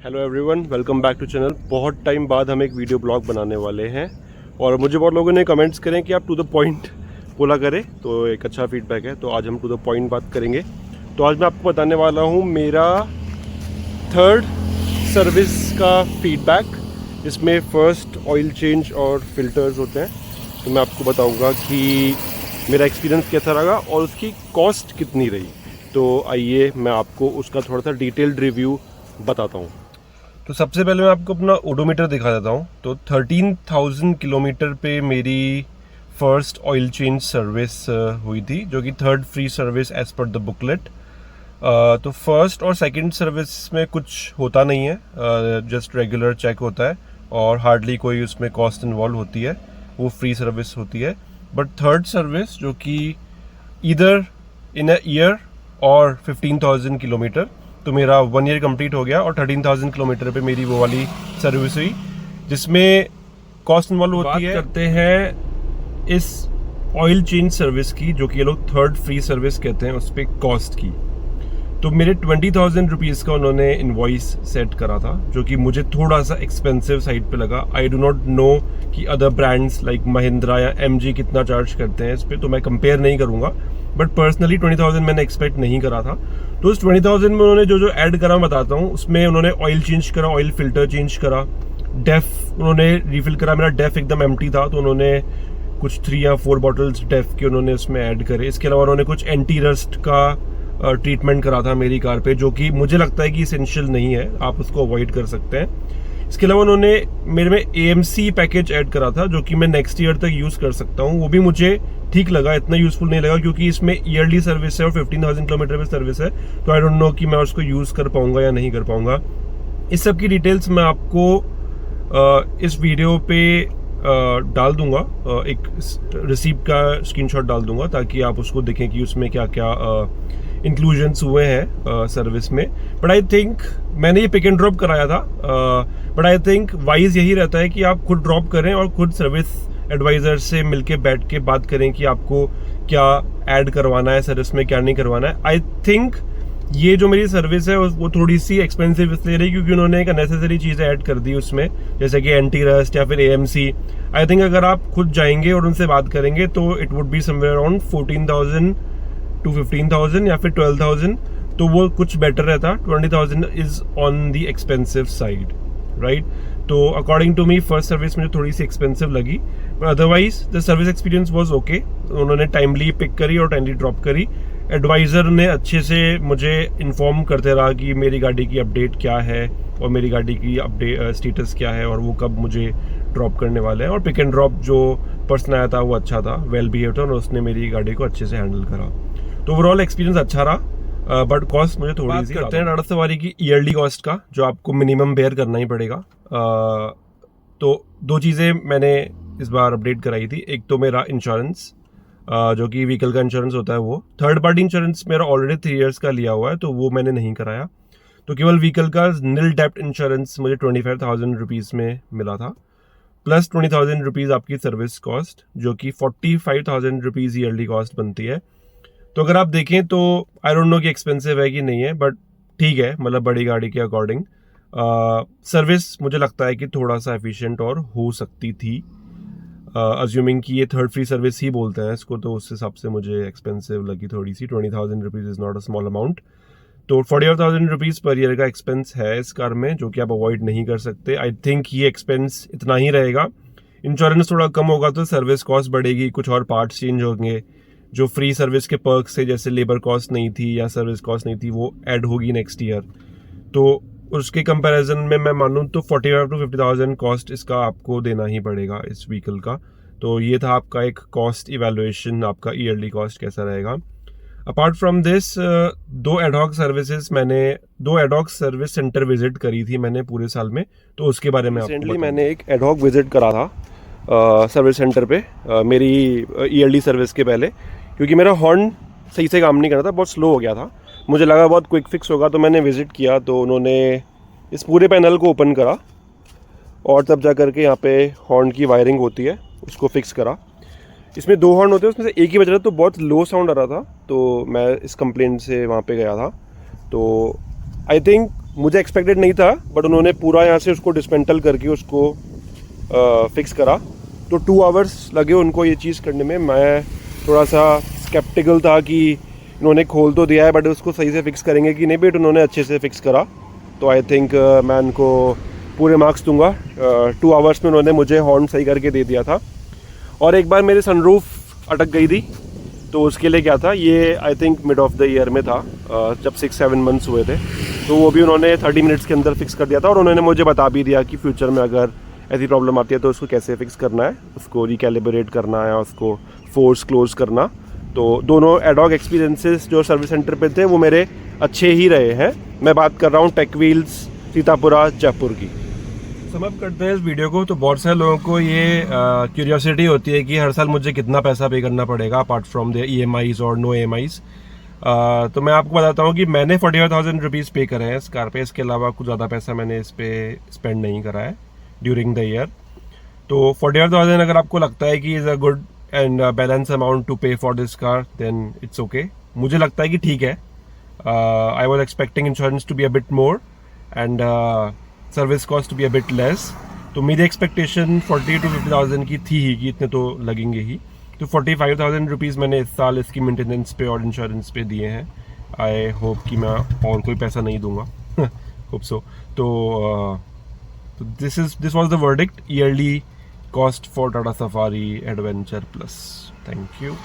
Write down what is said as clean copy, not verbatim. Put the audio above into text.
Hello everyone, welcome back to channel. बहुत time बाद हम एक वीडियो ब्लॉग बनाने वाले हैं और मुझे बहुत लोगों ने कमेंट्स करें कि आप टू द पॉइंट बोला करें, तो एक अच्छा फीडबैक है। तो आज हम टू द पॉइंट बात करेंगे। तो आज मैं आपको बताने वाला हूँ मेरा थर्ड सर्विस का फीडबैक, जिसमें फ़र्स्ट ऑयल चेंज और फिल्टर्स होते हैं। तो मैं आपको बताऊँगा कि मेरा एक्सपीरियंस कैसा रहा और उसकी कॉस्ट कितनी रही। तो आइए मैं आपको उसका थोड़ा सा डिटेल्ड रिव्यू बताता हूँ। तो सबसे पहले मैं आपको अपना ओडोमीटर दिखा देता हूँ। तो 13,000 किलोमीटर पे मेरी फ़र्स्ट ऑयल चेंज सर्विस हुई थी, जो कि third free service as per the booklet. तो फर्स्ट और सेकंड सर्विस में कुछ होता नहीं है, जस्ट रेगुलर चेक होता है और हार्डली कोई उसमें कॉस्ट इन्वॉल्व होती है, वो फ्री सर्विस होती है। बट थर्ड सर्विस, जो कि ईदर इन अ ईयर और 15,000 किलोमीटर, तो मेरा 1 ईयर कंप्लीट हो गया और 13,000 किलोमीटर पे मेरी वो वाली सर्विस हुई, जिसमें कॉस्ट इन्वॉल्व होती है। करते हैं इस ऑयल चेंज सर्विस की, जो कि ये लोग थर्ड फ्री सर्विस कहते हैं, उस पर कॉस्ट की। तो मेरे 20,000 रुपीज़ का उन्होंने इनवॉइस सेट करा था, जो कि मुझे थोड़ा सा एक्सपेंसिव साइड पे लगा। आई डू नॉट नो कि अदर ब्रांड्स लाइक महिंद्रा या MG कितना चार्ज करते हैं इस पर, तो मैं कंपेयर नहीं करूँगा। बट पर्सनली 20,000 मैंने एक्सपेक्ट नहीं करा था। तो उस 20,000 में उन्होंने जो ऐड करा मैं बताता हूँ। उसमें उन्होंने ऑयल चेंज करा, ऑयल फिल्टर चेंज करा, डेफ उन्होंने रिफिल करा। मेरा डेफ एकदम एम्प्टी था, तो उन्होंने कुछ 3 या 4 बॉटल्स डेफ के उन्होंने उसमें ऐड करे। इसके अलावा उन्होंने कुछ एंटी रस्ट का ट्रीटमेंट करा था मेरी कार पे, जो कि मुझे लगता है कि इसेंशियल नहीं है, आप उसको अवॉइड कर सकते हैं। इसके अलावा उन्होंने मेरे में AMC पैकेज ऐड करा था, जो कि मैं नेक्स्ट ईयर तक यूज़ कर सकता हूँ। वो भी मुझे ठीक लगा, इतना यूज़फुल नहीं लगा, क्योंकि इसमें ईयरली सर्विस है और 15,000 किलोमीटर पे सर्विस है। तो आई डोंट नो कि मैं उसको यूज़ कर पाऊंगा या नहीं कर पाऊंगा। इस सब की डिटेल्स मैं आपको इस वीडियो पे डाल दूंगा, एक रिसीप्ट का स्क्रीनशॉट डाल दूंगा, ताकि आप उसको देखें कि उसमें क्या क्या इंक्लूजन्स हुए हैं सर्विस में। बट आई थिंक मैंने ये पिक एंड ड्रॉप कराया था, बट आई थिंक वाइज यही रहता है कि आप खुद ड्रॉप करें और खुद सर्विस एडवाइज़र से मिलके बैठ के बात करें कि आपको क्या ऐड करवाना है सर्विस में, क्या नहीं करवाना है। आई थिंक ये जो मेरी सर्विस है वो थोड़ी सी एक्सपेंसिव इसलिए रही क्योंकि उन्होंने एक अननेसेसरी चीज़ें ऐड कर दी उसमें, जैसे कि एंटी रस्ट या फिर AMC। आई थिंक अगर आप खुद जाएंगे और उनसे बात करेंगे तो it would be somewhere around 14,000 to 15,000 या फिर 12,000, तो वो कुछ बेटर रहता। 20,000 is on the expensive side, right. तो according to me first service मुझे थोड़ी सी एक्सपेंसिव लगी, but otherwise the service experience was okay. उन्होंने टाइमली पिक करी और टाइमली ड्रॉप करी। एडवाइज़र ने अच्छे से मुझे इन्फॉर्म करते रहा कि मेरी गाड़ी की अपडेट क्या है और मेरी गाड़ी की अपडेट स्टेटस क्या है और वो कब मुझे ड्रॉप करने वाले हैं। और पिक एंड ड्रॉप जो पर्सन आया था वो अच्छा था, वेल बिहेव था और उसने मेरी गाड़ी को अच्छे से हैंडल करा। तो ओवरऑल एक्सपीरियंस अच्छा रहा, बट कॉस्ट मुझे थोड़ी सी। करते हैं टाटा सवारी की ईयरली कॉस्ट का, जो आपको मिनिमम बेयर करना ही पड़ेगा। तो 2 चीज़ें मैंने इस बार अपडेट कराई थी। एक तो मेरा इंश्योरेंस, जो कि व्हीकल का इंश्योरेंस होता है, वो थर्ड पार्टी इंश्योरेंस मेरा ऑलरेडी 3 इयर्स का लिया हुआ है, तो वो मैंने नहीं कराया। तो केवल व्हीकल का नील डेप्ट इंश्योरेंस मुझे 25,000 रुपीज़ में मिला था, प्लस 20,000 रुपीज़ आपकी सर्विस कॉस्ट, जो कि 45,000 रुपीज़ ईयरली कॉस्ट बनती है। तो अगर आप देखें तो आई डोंट नो कि एक्सपेंसिव है कि नहीं है, बट ठीक है, मतलब बड़ी गाड़ी के अकॉर्डिंग सर्विस मुझे लगता है कि थोड़ा सा एफिशिएंट और हो सकती थी। अज्यूमिंग कि ये थर्ड फ्री सर्विस ही बोलते हैं इसको, तो उस हिसाब से मुझे एक्सपेंसिव लगी थोड़ी सी। 20,000 rupees is not a small amount. तो 45,000 रुपीज़ पर ईयर का एक्सपेंस है इस कार में, जो कि आप अवॉइड नहीं कर सकते। आई थिंक ये एक्सपेंस इतना ही रहेगा। इंश्योरेंस थोड़ा कम होगा तो सर्विस कॉस्ट बढ़ेगी, कुछ और पार्ट्स चेंज होंगे, जो फ्री सर्विस के पर्क्स से, जैसे लेबर कॉस्ट नहीं थी या सर्विस कॉस्ट नहीं थी, वो ऐड होगी नेक्स्ट ईयर। तो उसके कंपैरिजन में मैं मानूँ तो 45,000 to 50,000 कॉस्ट इसका आपको देना ही पड़ेगा इस व्हीकल का। तो ये था आपका एक कॉस्ट इवैल्यूएशन, आपका ईयरली कॉस्ट कैसा रहेगा। Apart from this 2 ad hoc service centre visit करी थी मैंने पूरे साल में, तो उसके बारे में रिसेंटली मैंने एक एडहॉक विजिट करा था सर्विस सेंटर पे, मेरी ईयरली सर्विस के पहले, क्योंकि मेरा हॉर्न सही से काम नहीं कर रहा था, बहुत स्लो हो गया था। मुझे लगा बहुत क्विक फिक्स होगा, तो मैंने विज़िट किया। तो उन्होंने इस पूरे पैनल को ओपन करा और तब जा कर के यहाँ पे हॉर्न की वायरिंग होती है उसको फिक्स करा। इसमें 2 हॉर्न होते हैं, उसमें से एक ही बज रहा था, तो बहुत लो साउंड आ रहा था। तो मैं इस कंप्लेंट से वहाँ पे गया था। तो आई थिंक मुझे एक्सपेक्टेड नहीं था, बट उन्होंने पूरा यहाँ से उसको डिसमेंटल करके उसको फिक्स करा। तो 2 आवर्स लगे उनको ये चीज़ करने में। मैं थोड़ा सा स्केप्टिकल था कि इन्होंने खोल तो दिया है बट उसको सही से फिक्स करेंगे कि नहीं, बट उन्होंने अच्छे से फिक्स करा। तो आई थिंक मैं उनको पूरे मार्क्स दूंगा। 2 आवर्स में उन्होंने मुझे हॉर्न सही करके दे दिया था। और एक बार मेरी सनरूफ अटक गई थी, तो उसके लिए क्या था, ये I think mid of the year में था, जब 6-7 मंथ्स हुए थे। तो वो भी उन्होंने 30 मिनट्स के अंदर फिक्स कर दिया था। और उन्होंने मुझे बता भी दिया कि फ्यूचर में अगर ऐसी प्रॉब्लम आती है तो उसको कैसे फिक्स करना है, उसको रिकैलिब्रेट करना है, उसको फोर्स क्लोज करना। तो दोनों एडॉक एक्सपीरियंसेस जो सर्विस सेंटर पे थे वो मेरे अच्छे ही रहे हैं। मैं बात कर रहा हूँ टेक व्हील्स सीतापुरा जयपुर की। समअप करते हैं इस वीडियो को। तो बहुत सारे लोगों को ये क्यूरियोसिटी होती है कि हर साल मुझे कितना पैसा पे करना पड़ेगा अपार्ट फ्रॉम द EMIs और नो EMIs। तो मैं आपको बताता हूँ कि मैंने 45,000 रुपीज़ पे करे हैं इस कार पे। इसके अलावा कुछ ज़्यादा पैसा मैंने इस पर स्पेंड नहीं करा है ड्यूरिंग द ईयर। तो 45,000 अगर आपको लगता है कि is a good and balance amount to pay for this car, then it's okay. मुझे लगता है कि ठीक है। I was expecting insurance to be a bit more and service cost to be a bit less. तो मेरी expectation 40 to 50,000 की थी ही कि इतने तो लगेंगे ही। तो 45,000 रुपीज़ मैंने इस साल इसकी मेंटेनेंस पे और इंश्योरेंस पे दिए हैं। आई होप कि मैं और कोई पैसा नहीं दूंगा। Hope so. तो this was the verdict, yearly cost for Tata Safari Adventure Plus. Thank you.